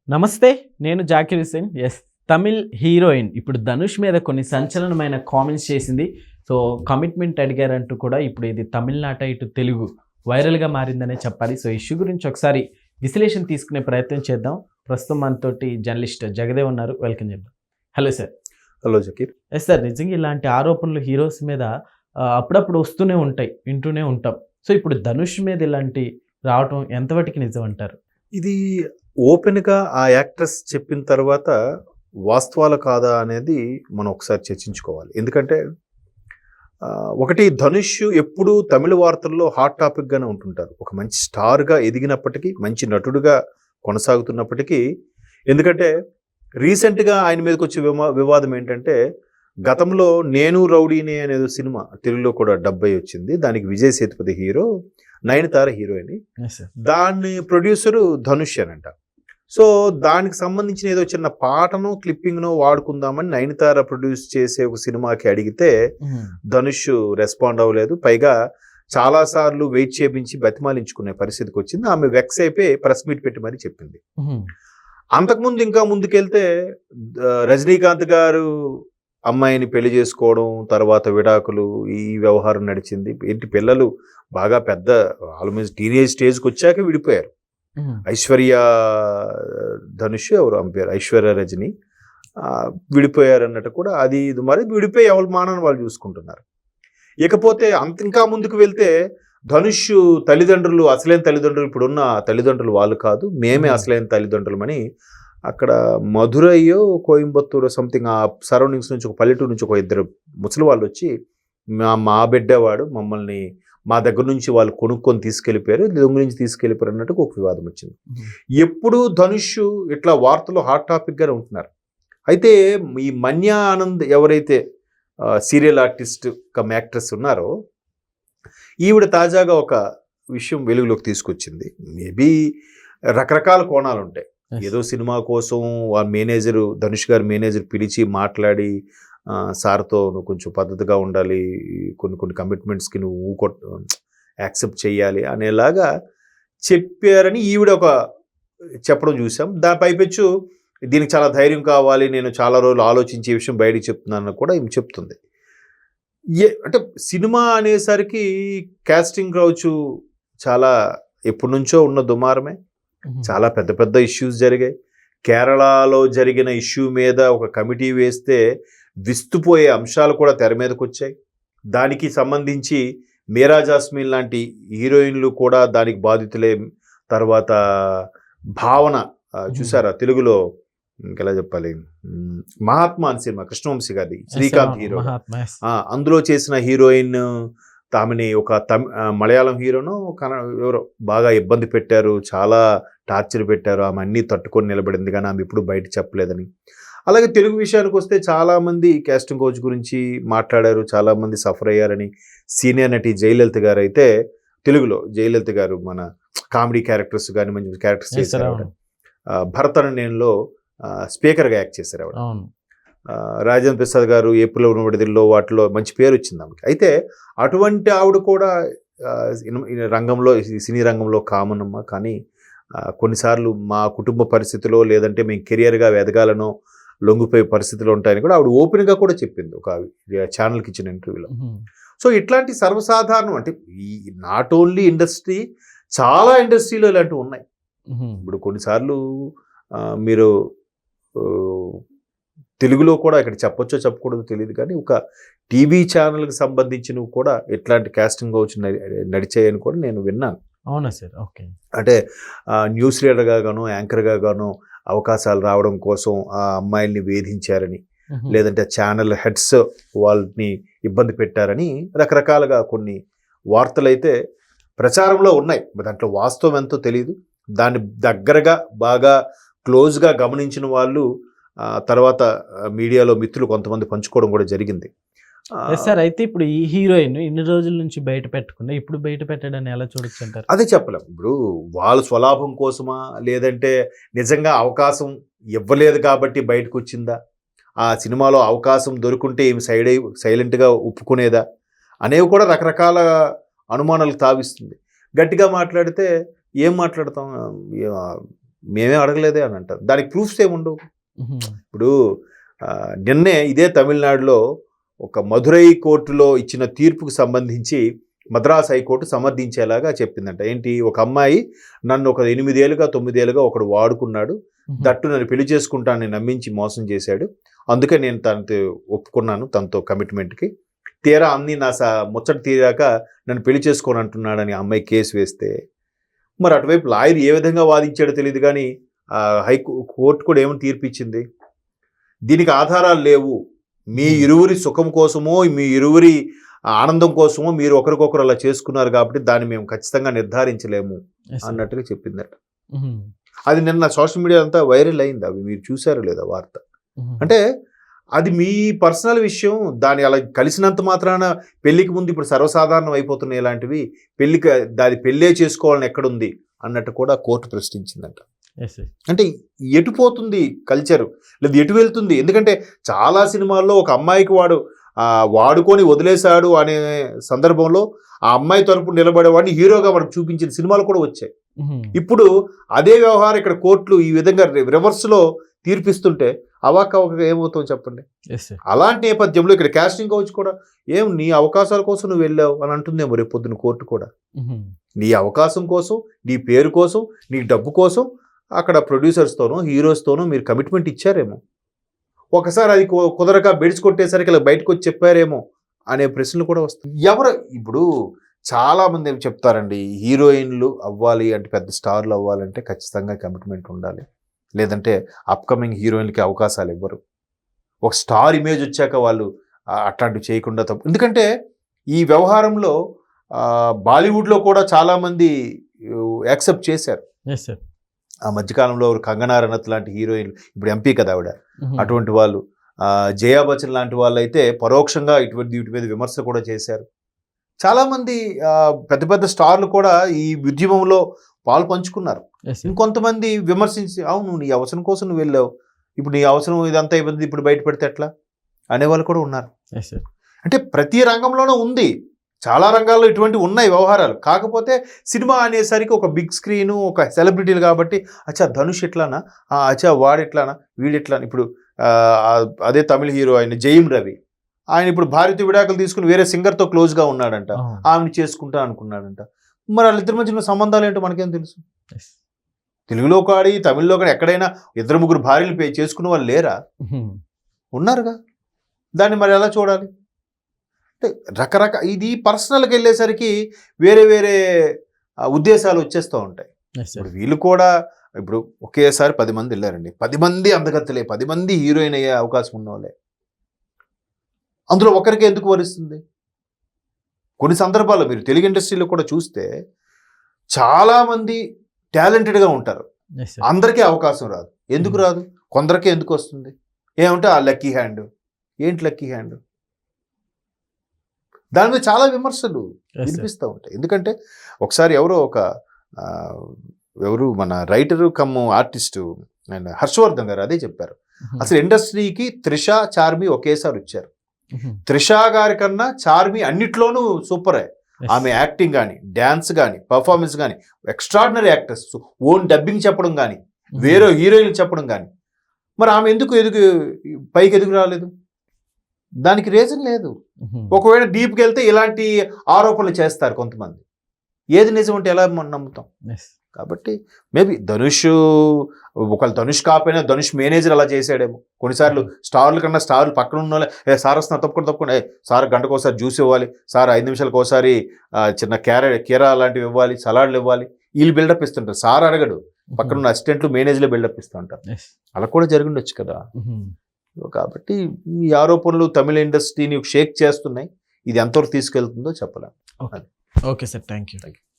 నమస్తే. నేను జాకిర్ హుసేన్. తమిళ్ హీరోయిన్ ఇప్పుడు ధనుష్ మీద కొన్ని సంచలనమైన కామెంట్స్ చేసింది. సో, కమిట్మెంట్ అడిగారంటూ కూడా ఇప్పుడు ఇది తమిళనాట ఇటు తెలుగు వైరల్‌గా మారిందనే చెప్పాలి. సో, ఇష్యూ గురించి ఒకసారి విశ్లేషణ తీసుకునే ప్రయత్నం చేద్దాం. ప్రస్తుతం మనతోటి జర్నలిస్ట్ జగదేవ్ ఉన్నారు. వెల్కమ్ చెప్దాం. Hello sir. Hello Zakir. Sir, నిజంగా ఇలాంటి ఆరోపణలు హీరోస్ మీద అప్పుడప్పుడు వస్తూనే ఉంటాయి, వింటూనే ఉంటాం. సో, ఇప్పుడు ధనుష్ మీద ఇలాంటి రావటం ఎంతవరకు నిజం అంటారు? ఇది ఓపెన్‌గా ఆ యాక్ట్రెస్ చెప్పిన తర్వాత వాస్తవాలు కాదా అనేది మనం ఒకసారి చర్చించుకోవాలి. ఎందుకంటే ఒకటి ధనుష్ ఎప్పుడూ తమిళ వార్తల్లో హాట్ టాపిక్‌గానే ఉంటుంటారు. ఒక మంచి స్టార్‌గా ఎదిగినప్పటికీ, మంచి నటుడుగా కొనసాగుతున్నప్పటికీ, ఎందుకంటే రీసెంట్‌గా ఆయన మీదకొచ్చే వివాదం ఏంటంటే, గతంలో 'నేను రౌడీనే' అనేది సినిమా తెలుగులో కూడా డబ్ అయ్యి వచ్చింది. దానికి విజయ్ సేతుపతి హీరో, నయనతార హీరోయిన్. దాన్ని ప్రొడ్యూసరు ధనుష్ అనంట. సో, దానికి సంబంధించిన ఏదో చిన్న పాటను, క్లిప్పింగ్‌ను వాడుకుందామని నయనతార ప్రొడ్యూస్ చేసే ఒక సినిమాకి అడిగితే ధనుష్ రెస్పాండ్ అవ్వలేదు. పైగా చాలాసార్లు వెయిట్ చేపించి బతిమాలించుకునే పరిస్థితికి వచ్చింది. ఆమె వెక్స్ అయిపోయి ప్రెస్ మీట్ పెట్టి మరీ చెప్పింది. అంతకుముందు ఇంకా ముందుకెళ్తే రజనీకాంత్ గారు అమ్మాయిని పెళ్లి చేసుకోవడం, తర్వాత విడాకులు, ఈ వ్యవహారం నడిచింది. ఏంటి పిల్లలు బాగా పెద్ద ఆల్మోస్ట్ టీనేజ్ స్టేజ్కి వచ్చాక విడిపోయారు. ఐశ్వర్య ధనుష్ ఎవరు అంపేరు, ఐశ్వర్య రజని విడిపోయారు అన్నట్టు కూడా అది ఇది మరి విడిపోయి ఎవరి మానని వాళ్ళు చూసుకుంటున్నారు. ఇకపోతే ఇంకా ముందుకు వెళ్తే ధనుష్ తల్లిదండ్రులు, అసలైన తల్లిదండ్రులు ఇప్పుడున్న తల్లిదండ్రులు వాళ్ళు కాదు, మేమే అసలైన తల్లిదండ్రులమని అక్కడ మధురైయో కోయంబత్తూరు సంథింగ్ ఆ సరౌండింగ్స్ నుంచి ఒక పల్లెటూరు నుంచి ఒక ఇద్దరు ముసలి వాళ్ళు వచ్చి మా బిడ్డవాడు మమ్మల్ని మా దగ్గర నుంచి వాళ్ళు కొనుక్కొని తీసుకెళ్ళిపోయారు, దొంగిలించి తీసుకెళ్ళిపోయారు అన్నట్టు ఒక వివాదం వచ్చింది. ఎప్పుడు ధనుష్ ఇట్లా వార్తలు హాట్ టాపిక్గానే ఉంటున్నారు. అయితే ఈ మన్యా ఆనంద్ ఎవరైతే సీరియల్ ఆర్టిస్ట్ కమ్ యాక్ట్రెస్ ఉన్నారో, ఈవిడ తాజాగా ఒక విషయం వెలుగులోకి తీసుకొచ్చింది. మేబీ రకరకాల కోణాలు ఉంటాయి. ఏదో సినిమా కోసం ఆ మేనేజరు, ధనుష్ గారి మేనేజర్ పిలిచి మాట్లాడి, సార్తో నువ్వు కొంచెం పద్ధతిగా ఉండాలి, కొన్ని కమిట్మెంట్స్కి నువ్వు యాక్సెప్ట్ చేయాలి అనేలాగా చెప్పారని ఈవిడ ఒక చెప్పడం చూసాం. దాని పైపెచ్చు దీనికి చాలా ధైర్యం కావాలి, నేను చాలా రోజులు ఆలోచించే విషయం బయటికి చెప్తున్నాను కూడా ఈమె చెప్తుంది. అంటే సినిమా అనేసరికి కాస్టింగ్ కావచ్చు చాలా ఎప్పటి నుంచో ఉన్న దుమారమే. చాలా పెద్ద పెద్ద ఇష్యూస్ జరిగాయి. కేరళలో జరిగిన ఇష్యూ మీద ఒక కమిటీ వేస్తే విస్తుపోయే అంశాలు కూడా తెర మీదకి వచ్చాయి. దానికి సంబంధించి మీరా జాస్మిన్ లాంటి హీరోయిన్లు కూడా దానికి బాధితులే. తర్వాత భావన చూసారా తెలుగులో, ఇంకెలా చెప్పాలి, మహాత్మా అని సినిమా కృష్ణవంశీ గారి, శ్రీకాంత్ హీరో, అందులో చేసిన హీరోయిన్ ఆమెని ఒక మలయాళం హీరోను ఎవరో బాగా ఇబ్బంది పెట్టారు, చాలా టార్చర్ పెట్టారు. ఆమె అన్నీ తట్టుకొని నిలబడింది, కానీ ఆమె ఇప్పుడు బయట చెప్పలేదని. అలాగే తెలుగు విషయానికి వస్తే చాలామంది కాస్టింగ్ కోచ్ గురించి మాట్లాడారు, చాలామంది సఫర్ అయ్యారని. సీనియర్ నటి జయలలిత గారు అయితే తెలుగులో జయలలిత గారు మన కామెడీ క్యారెక్టర్స్ కానీ మంచి క్యారెక్టర్స్ చేశారు. ఆవిడ భరతన నేనులో స్పీకర్గా యాక్ట్ చేశారు ఆవిడ. రాజేంద్ర ప్రసాద్ గారు ఏపులో ఉన్న విడుదలలో వాటిలో మంచి పేరు వచ్చింది ఆమెకి. అయితే అటువంటి ఆవిడ కూడా రంగంలో, సినీ రంగంలో కామన్ అమ్మ. కానీ కొన్నిసార్లు మా కుటుంబ పరిస్థితిలో, లేదంటే మేము కెరియర్గా ఎదగాలనో లొంగిపోయే పరిస్థితులు ఉంటాయని కూడా ఆవిడ ఓపెన్గా కూడా చెప్పింది ఒక ఛానల్కి ఇచ్చిన ఇంటర్వ్యూలో. సో ఇట్లాంటి సర్వసాధారణం, అంటే ఈ నాట్ ఓన్లీ ఇండస్ట్రీ, చాలా ఇండస్ట్రీలో ఇలాంటివి ఉన్నాయి. ఇప్పుడు కొన్నిసార్లు మీరు తెలుగులో కూడా ఇక్కడ చెప్పొచ్చో చెప్పకూడదో తెలియదు, కానీ ఒక టీవీ ఛానల్కి సంబంధించినవి కూడా ఎట్లాంటి కాస్టింగ్ కావచ్చు నడిచాయని కూడా నేను విన్నాను. అవునా సార్? ఓకే. అంటే న్యూస్ రీడర్గా గాను, యాంకర్గా గాను అవకాశాలు రావడం కోసం ఆ అమ్మాయిల్ని వేధించారని, లేదంటే ఛానల్ హెడ్స్ వాళ్ళని ఇబ్బంది పెట్టారని రకరకాలుగా కొన్ని వార్తలు అయితే ప్రచారంలో ఉన్నాయి. దాంట్లో వాస్తవం ఎంతో తెలియదు. దాన్ని దగ్గరగా బాగా క్లోజ్గా గమనించిన వాళ్ళు తర్వాత మీడియాలో మిత్రులు కొంతమంది పంచుకోవడం కూడా జరిగింది. సార్, అయితే ఇప్పుడు ఈ హీరోయిన్ ఇన్ని రోజుల నుంచి బయట పెట్టకుండా ఇప్పుడు బయట పెట్టడాన్ని ఎలా చూడొచ్చు అంటారు? అదే చెప్పలేం. ఇప్పుడు వాళ్ళ స్వలాభం కోసమా, లేదంటే నిజంగా అవకాశం ఇవ్వలేదు కాబట్టి బయటకు వచ్చిందా, ఆ సినిమాలో అవకాశం దొరుకుంటే ఏమి సైలెంట్గా ఒప్పుకునేదా అనేవి కూడా రకరకాల అనుమానాలు తావిస్తుంది. గట్టిగా మాట్లాడితే ఏం మాట్లాడతాం, మేమే అడగలేదే అని అంటారు. దానికి ప్రూఫ్స్ ఏముండవు. ఇప్పుడు నిన్నే ఇదే తమిళనాడులో ఒక మధురై కోర్టులో ఇచ్చిన తీర్పుకు సంబంధించి మద్రాస్ హైకోర్టు సమర్థించేలాగా చెప్పిందంట. ఏంటి, ఒక అమ్మాయి నన్ను ఒక 8 ఏళ్ళుగా 9 ఏళ్ళుగా ఒకడు వాడుకున్నాడు, దట్టు నన్ను పెళ్లి చేసుకుంటానని నమ్మించి మోసం చేశాడు, అందుకే నేను తనతో ఒప్పుకున్నాను, తనతో కమిట్మెంట్కి. తీరా అన్ని నా ముచ్చట తీరాక నన్ను పెళ్లి చేసుకోని అంటున్నాడని అమ్మాయి కేసు వేస్తే, మరి అటువైపు లాయర్ ఏ విధంగా వాదించాడో తెలియదు, కానీ కోర్టు కూడా ఏమని తీర్పిచ్చింది, దీనికి ఆధారాలు లేవు, మీ ఇరువురి సుఖం కోసమో మీ ఇరువురి ఆనందం కోసమో మీరు ఒకరికొకరు అలా చేసుకున్నారు కాబట్టి దాన్ని మేము ఖచ్చితంగా నిర్ధారించలేము అన్నట్టుగా చెప్పిందట. అది నిన్న సోషల్ మీడియా అంతా వైరల్ అయింది. అవి మీరు చూసారో లేదా వార్త? అంటే అది మీ పర్సనల్ విషయం, దాన్ని అలా కలిసినంత మాత్రాన పెళ్లికి ముందు ఇప్పుడు సర్వసాధారణం అయిపోతున్నాయి ఇలాంటివి, దాని పెళ్ళే చేసుకోవాలని ఎక్కడుంది అన్నట్టు కూడా కోర్టు ప్రశ్నించిందంట. అంటే ఎటు పోతుంది కల్చర్, లేదా ఎటు వెళ్తుంది? ఎందుకంటే చాలా సినిమాల్లో ఒక అమ్మాయికి వాడుకొని వదిలేశాడు అనే సందర్భంలో ఆ అమ్మాయి తరపున నిలబడేవాడిని హీరోగా మనకు చూపించిన సినిమాలు కూడా వచ్చాయి. ఇప్పుడు అదే వ్యవహారం ఇక్కడ కోర్టులు ఈ విధంగా రివర్స్లో తీర్పిస్తుంటే అవాకవక ఏమవుతావు చెప్పండి. అలాంటి నేపథ్యంలో ఇక్కడ కాస్టింగ్ కౌచ్ కూడా నీ అవకాశాల కోసం నువ్వు వెళ్ళావు అని అంటుందేమో రేపు పొద్దున కోర్టు కూడా. నీ అవకాశం కోసం, నీ పేరు కోసం, నీ డబ్బు కోసం అక్కడ ప్రొడ్యూసర్స్తోనో హీరోస్తోనో మీరు కమిట్మెంట్ ఇచ్చారేమో, ఒకసారి అది కుదరక బెడ్స్ కొట్టేసరికి ఇలా బయటకు వచ్చి చెప్పారేమో అనే ప్రశ్నలు కూడా వస్తాయి. ఇప్పుడు చాలామంది ఏమి చెప్తారండి, హీరోయిన్లు అవ్వాలి అంటే, పెద్ద స్టార్లు అవ్వాలంటే ఖచ్చితంగా కమిట్మెంట్ ఉండాలి, లేదంటే అప్కమింగ్ హీరోయిన్లకి అవకాశాలు ఇవ్వరు, ఒక స్టార్ ఇమేజ్ వచ్చాక వాళ్ళు అట్లాంటివి చేయకుండా తప్పు. ఎందుకంటే ఈ వ్యవహారంలో బాలీవుడ్లో కూడా చాలామంది యాక్సెప్ట్ చేశారు. ఆ మధ్యకాలంలో కంగనా రనౌత్ లాంటి హీరోయిన్లు, ఇప్పుడు ఎంపీ కదా ఆవిడ, అటువంటి వాళ్ళు, జయా బచ్చన్ లాంటి వాళ్ళు అయితే పరోక్షంగా వీటి మీద విమర్శలు కూడా చేశారు. చాలామంది పెద్ద పెద్ద స్టార్లు కూడా ఈ ఉద్యమంలో పాలు పంచుకున్నారు. ఇంకొంతమంది విమర్శించి, అవును నీ అవసరం కోసం నువ్వు వెళ్ళావు, ఇప్పుడు నీ అవసరం ఇదంతా ఇబ్బంది, ఇప్పుడు బయట పెడితే ఎట్లా అనేవాళ్ళు కూడా ఉన్నారు. అంటే ప్రతి రంగంలోనూ ఉంది, చాలా రంగాల్లో ఇటువంటి ఉన్నాయి వ్యవహారాలు. కాకపోతే సినిమా అనేసరికి ఒక బిగ్ స్క్రీను, ఒక సెలబ్రిటీలు కాబట్టి అచ్చా ధనుష్ ఎట్లానా, అచ్చా వాడెట్లానా, వీడెట్లానా. ఇప్పుడు అదే తమిళ హీరో ఆయన జయం రవి, ఆయన ఇప్పుడు భార్యతో విడాకులు తీసుకుని వేరే సింగర్తో క్లోజ్గా ఉన్నాడంట, ఆమెను చేసుకుంటా అనుకున్నాడంట. మరి వాళ్ళిద్దరి మధ్య సంబంధాలు ఏంటో మనకేం తెలుసు? తెలుగులో కాడి తమిళ్లో కాడి ఎక్కడైనా 2-3 భార్యలు చేసుకునే వాళ్ళు లేరా? ఉన్నారుగా. దాన్ని మరి ఎలా చూడాలి? అంటే ఇది పర్సనల్కి వెళ్ళేసరికి వేరే వేరే ఉద్దేశాలు వచ్చేస్తూ ఉంటాయి. ఇప్పుడు వీళ్ళు కూడా ఇప్పుడు ఒకేసారి 10 మంది వెళ్ళారండి, 10 మంది అందగత్తలే, 10 మంది హీరోయిన్ అయ్యే అవకాశం ఉన్న వాళ్ళే, అందులో ఒకరికి ఎందుకు వరిస్తుంది? కొన్ని సందర్భాల్లో మీరు తెలుగు ఇండస్ట్రీలో కూడా చూస్తే చాలామంది టాలెంటెడ్గా ఉంటారు, అందరికీ అవకాశం రాదు. ఎందుకు రాదు? కొందరికే ఎందుకు వస్తుంది? ఏమంటే ఆ లక్కీ హ్యాండ్. ఏంటి లక్కీ హ్యాండ్? దాని మీద చాలా విమర్శలు వినిపిస్తూ ఉంటాయి. ఎందుకంటే ఒకసారి ఎవరు మన రైటరు కమ్ ఆర్టిస్టు ఆయన హర్షవర్ధన్ గారు అదే చెప్పారు, అసలు ఇండస్ట్రీకి త్రిష చార్మి ఒకేసారి వచ్చారు. త్రిష గారి కన్నా చార్మి అన్నిట్లోనూ సూపరే, ఆమె యాక్టింగ్ కానీ, డ్యాన్స్ కానీ, పర్ఫార్మెన్స్ కానీ ఎక్స్ట్రాడినరీ యాక్టర్స్, ఓన్ డబ్బింగ్ చెప్పడం కానీ, వేరే హీరోయిన్ చెప్పడం కానీ. మరి ఆమె ఎందుకు పైకి ఎదుగు రాలేదు? దానికి రీజన్ లేదు. ఒకవేళ డీప్కి వెళ్తే ఇలాంటి ఆరోపణలు చేస్తారు కొంతమంది, ఏది నిజం అంటే ఎలా నమ్ముతాం? కాబట్టి మేబీ ఒకవేళ ధనుష్ కాకపోయినా ధనుష్ మేనేజర్ అలా చేసాడేమో. కొన్నిసార్లు స్టార్ల కన్నా స్టార్లు పక్కన ఉన్న వాళ్ళే సార్ వస్తున్నా తప్పకుండా సార్ గంటకు ఒకసారి జ్యూస్ ఇవ్వాలి, సార్ 5 నిమిషాలకు ఒకసారి చిన్న కీరా లాంటివి ఇవ్వాలి, సలాడ్లు ఇవ్వాలి, వీళ్ళు బిల్డప్ ఇస్తుంటారు. సార్ అడగడు, పక్కన ఉన్న అసిస్టెంట్లు మేనేజర్లు బిల్డప్ ఇస్తూ ఉంటారు. అలా కూడా జరిగిండొచ్చు కదా. కాబట్టి ఈ ఆరోపణలు తమిళ ఇండస్ట్రీని షేక్ చేస్తున్నాయి. ఇది ఎంతవరకు తీసుకెళ్తుందో చెప్పలేం. Okay sir, thank you.